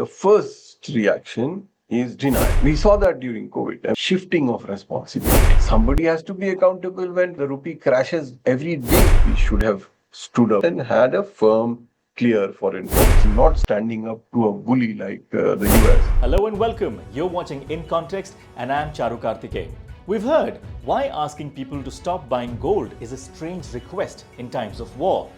the first reaction is denial. We saw that during COVID, a shifting of responsibility. Somebody has to be accountable when the rupee crashes every day. We should have stood up and had a firm, clear foreign policy, not standing up to a bully like the US. Hello and welcome. You're watching In Context and I'm Charu Karthikeyan. We've heard why asking people to stop buying gold is a strange request in times of war.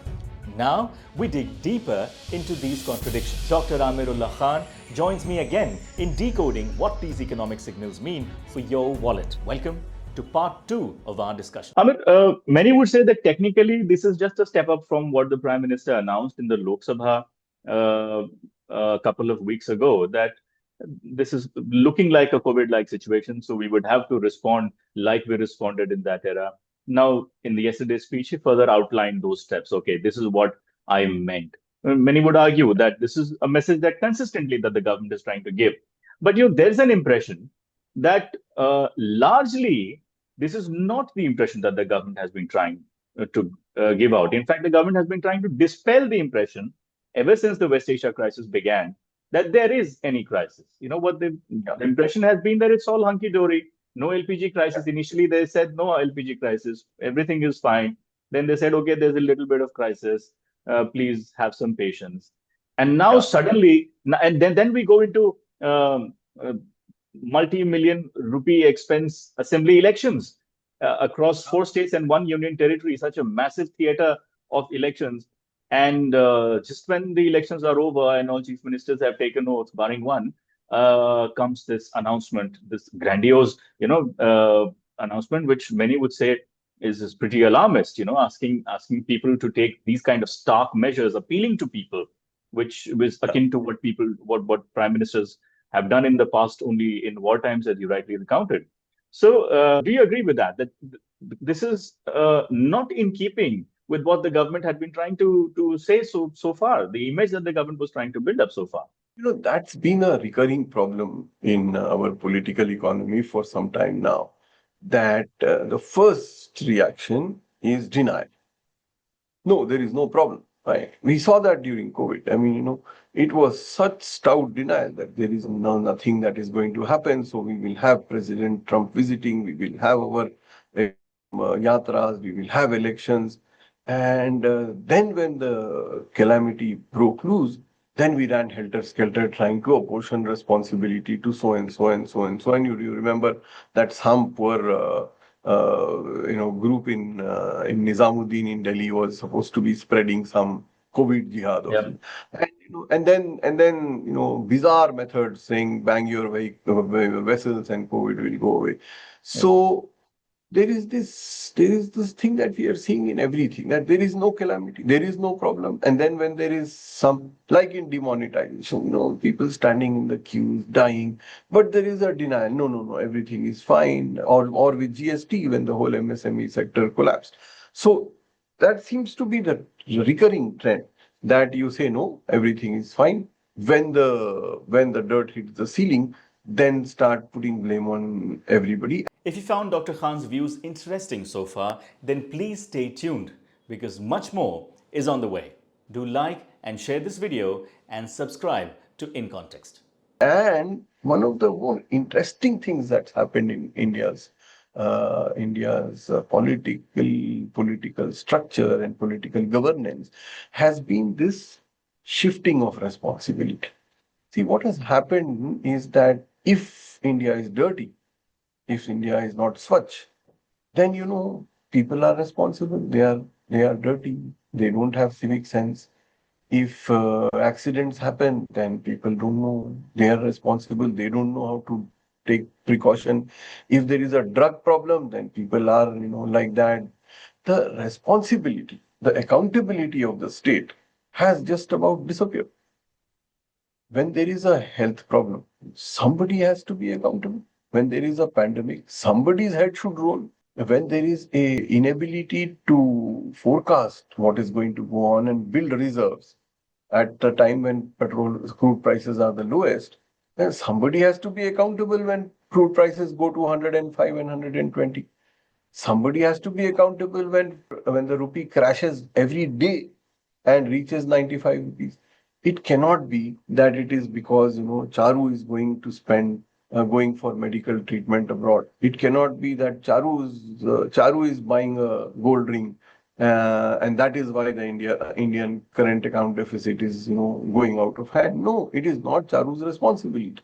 Now we dig deeper into these contradictions. Dr. Amir Ullah Khan joins me again in decoding what these economic signals mean for your wallet. Welcome to part 2 of our discussion. Amit, many would say that technically this is just a step up from what the Prime Minister announced in the Lok Sabha a couple of weeks ago, that this is looking like a COVID-like situation, so we would have to respond like we responded in that era. Now, in the yesterday's speech, he further outlined those steps. Okay, this is what I meant. Many would argue that this is a message that consistently that the government is trying to give. But there's an impression that largely this is not the impression that the government has been trying to give out. In fact, the government has been trying to dispel the impression ever since the West Asia crisis began that there is any crisis. What the impression has been that it's all hunky dory, no LPG crisis. Initially, they said no LPG crisis, everything is fine. Then they said, okay, there's a little bit of crisis. Please have some patience. And now suddenly, and then we go into multi-million rupee expense assembly elections across 4 states and 1 union territory, such a massive theater of elections. And just when the elections are over and all chief ministers have taken oath, barring one, comes this announcement, this grandiose, announcement, which many would say is pretty alarmist. Asking people to take these kind of stark measures, appealing to people, which was akin to what prime ministers have done in the past only in war times, as you rightly recounted. So, do you agree with that? That this is not in keeping with what the government had been trying to say so far, the image that the government was trying to build up so far? That's been a recurring problem in our political economy for some time now, that the first reaction is denial. No, there is no problem. Right? We saw that during COVID. It was such stout denial that there is nothing that is going to happen. So we will have President Trump visiting, we will have our yatras, we will have elections. And then when the calamity broke loose, then we ran helter-skelter trying to apportion responsibility to so and so and so and so. And you remember that some poor group in Nizamuddin in Delhi was supposed to be spreading some COVID jihad. Yep. And then bizarre methods saying bang your vessels and COVID will go away. So there is this thing that we are seeing in everything, that there is no calamity, there is no problem. And then when there is some, like in demonetization, people standing in the queues, dying, but there is a denial. No, everything is fine. Or with GST, when the whole MSME sector collapsed. So that seems to be the recurring trend, that you say, no, everything is fine. When the dirt hits the ceiling, then start putting blame on everybody. If you found Dr. Khan's views interesting so far, then please stay tuned because much more is on the way. Do like and share this video and subscribe to In Context. And one of the more interesting things that's happened in India's political structure and political governance has been this shifting of responsibility. See, what has happened is that if India is dirty, if India is not swachh, then people are responsible. They are dirty. They don't have civic sense. If accidents happen, then people don't know. They are responsible. They don't know how to take precaution. If there is a drug problem, then people are like that. The responsibility, the accountability of the state has just about disappeared. When there is a health problem, somebody has to be accountable. When there is a pandemic, somebody's head should roll. When there is a inability to forecast what is going to go on and build reserves at the time when crude prices are the lowest, then somebody has to be accountable when crude prices go to 105 and 120. Somebody has to be accountable when the rupee crashes every day and reaches 95 rupees. It cannot be that it is because, Charu is going to spend, going for medical treatment abroad. It cannot be that Charu is buying a gold ring, and that is why the Indian current account deficit is, going out of hand. No, it is not Charu's responsibility.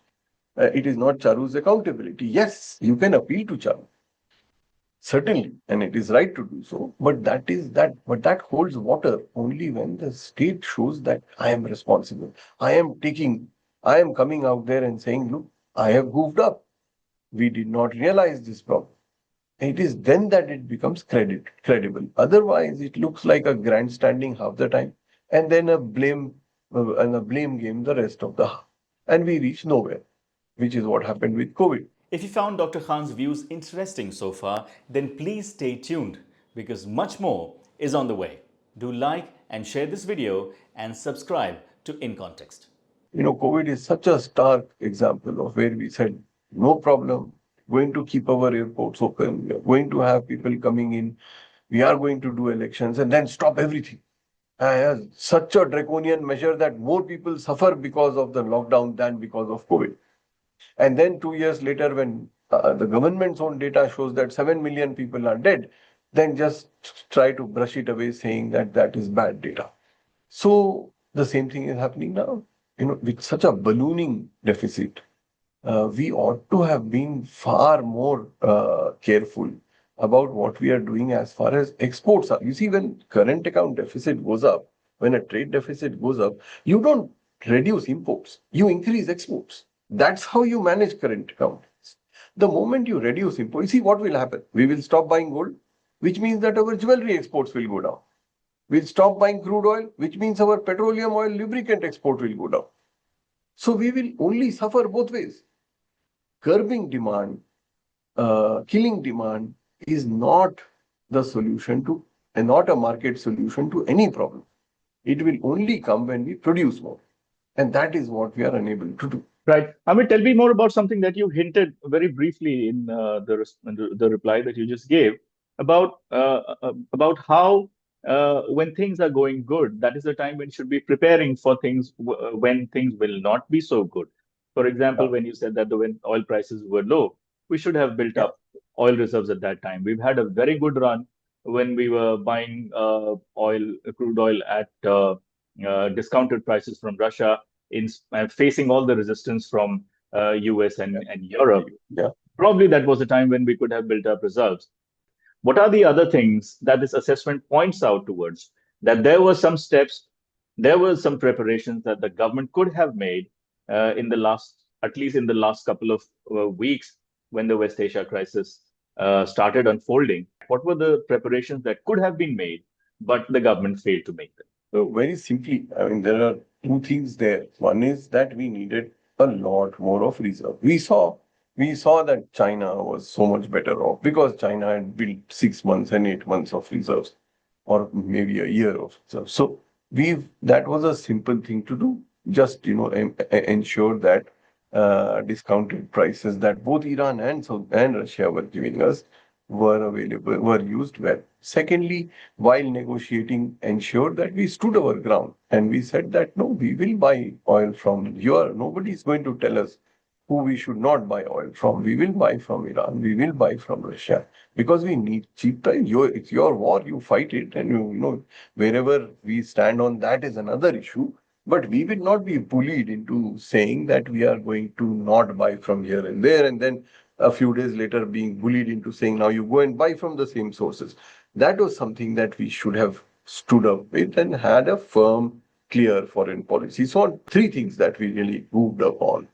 It is not Charu's accountability. Yes, you can appeal to Charu, certainly, and it is right to do so. But that holds water only when the state shows that I am responsible. I am coming out there and saying, look, I have goofed up. We did not realize this problem. It is then that it becomes credible. Otherwise, it looks like a grandstanding half the time, and then a blame game the rest of the half, and we reach nowhere, which is what happened with COVID. If you found Dr. Khan's views interesting so far, then please stay tuned because much more is on the way. Do like and share this video and subscribe to In Context. COVID is such a stark example of where we said, no problem, going to keep our airports open, we are going to have people coming in, we are going to do elections, and then stop everything. Such a draconian measure that more people suffer because of the lockdown than because of COVID. And then 2 years later, when the government's own data shows that 7 million people are dead, then just try to brush it away saying that that is bad data. So the same thing is happening now. With such a ballooning deficit, we ought to have been far more careful about what we are doing as far as exports are. You see, when current account deficit goes up, when a trade deficit goes up, you don't reduce imports, you increase exports. That's how you manage current account. The moment you reduce imports, you see what will happen? We will stop buying gold, which means that our jewelry exports will go down. We'll stop buying crude oil, which means our petroleum oil lubricant export will go down. So we will only suffer both ways. Curbing demand, killing demand is not the solution to, and not a market solution to any problem. It will only come when we produce more. And that is what we are unable to do. Right. Amir, tell me more about something that you hinted very briefly in the reply that you just gave about how when things are going good, that is the time when you should be preparing for things when things will not be so good. For example, when you said that when oil prices were low, we should have built up oil reserves at that time. We've had a very good run when we were buying crude oil at discounted prices from Russia in facing all the resistance from US and Europe. Yeah. Probably that was the time when we could have built up reserves. What are the other things that this assessment points out towards? That there were some steps, there were some preparations that the government could have made at least in the last couple of weeks when the West Asia crisis started unfolding. What were the preparations that could have been made, but the government failed to make them? So very simply, there are two things there. One is that we needed a lot more of reserve. We saw that China was so much better off because China had built 6 months and 8 months of reserves, or maybe a year of reserves. So that was a simple thing to do. Just ensure that discounted prices that both Iran and Russia were giving us were used well. Secondly, while negotiating, ensure that we stood our ground and we said that no, we will buy oil from you. Nobody is going to tell us who we should not buy oil from. We will buy from Iran. We will buy from Russia because we need cheap time. It's your war. You fight it, and wherever we stand on that is another issue. But we will not be bullied into saying that we are going to not buy from here and there, and then a few days later being bullied into saying now you go and buy from the same sources. That was something that we should have stood up with and had a firm, clear foreign policy. So three things that we really moved up on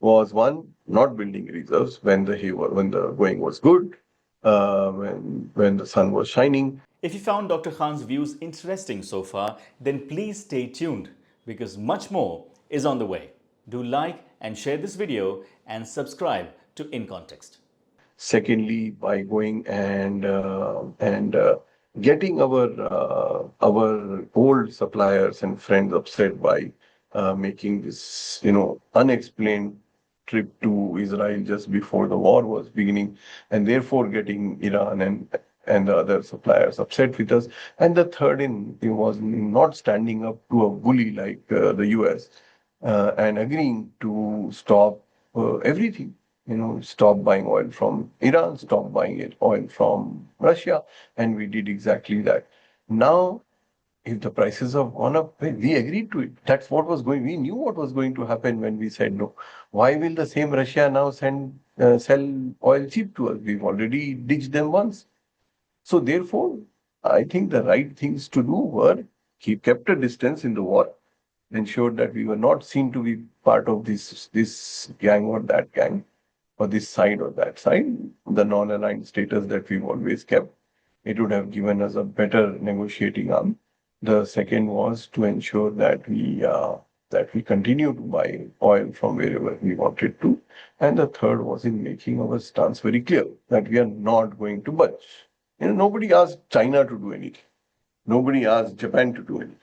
was one, not building reserves when the going was good, when the sun was shining. If you found Dr. Khan's views interesting so far, then please stay tuned because much more is on the way. Do like and share this video and subscribe to In Context. Secondly, by going and getting our old suppliers and friends upset by making this unexplained trip to Israel just before the war was beginning, and therefore getting Iran and the other suppliers upset with us. And the third in was not standing up to a bully like the US and agreeing to stop everything. Stop buying oil from Iran, stop buying oil from Russia, and we did exactly that. Now, if the prices have gone up, well, we agreed to it. That's what was going. We knew what was going to happen when we said no. Why will the same Russia now sell oil cheap to us? We've already ditched them once. So therefore, I think the right things to do were kept a distance in the war, ensured that we were not seen to be part of this gang or that gang, or this side or that side. The non-aligned status that we've always kept, it would have given us a better negotiating arm. The second was to ensure that we continue to buy oil from wherever we wanted to, and the third was in making our stance very clear that we are not going to budge. Nobody asked China to do anything. Nobody asked Japan to do anything.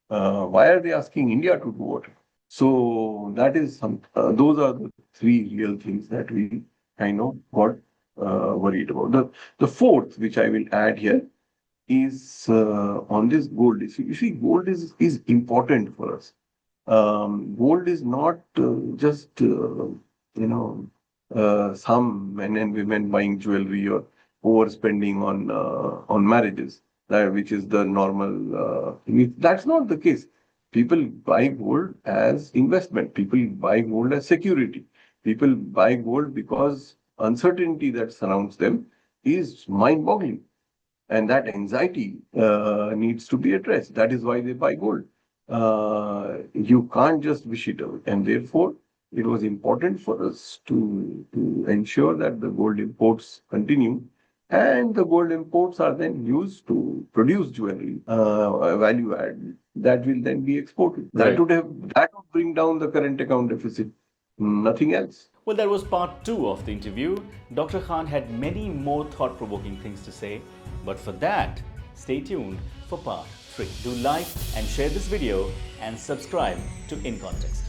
Why are they asking India to do what? So that is those are the three real things that we kind of got worried about. The fourth, which I will add here, is on this gold issue. You see, gold is important for us. Gold is not just some men and women buying jewelry or overspending on marriages, which is the normal. That's not the case. People buy gold as investment. People buy gold as security. People buy gold because uncertainty that surrounds them is mind-boggling, and that anxiety needs to be addressed. That is why they buy gold. You can't just wish it away, and therefore it was important for us to ensure that the gold imports continue, and the gold imports are then used to produce jewelry, value add that will then be exported. Right. That would bring down the current account deficit. Nothing else. Well, that was part 2 of the interview. Dr. Khan had many more thought-provoking things to say, but for that, stay tuned for part 3. Do like and share this video and subscribe to In Context.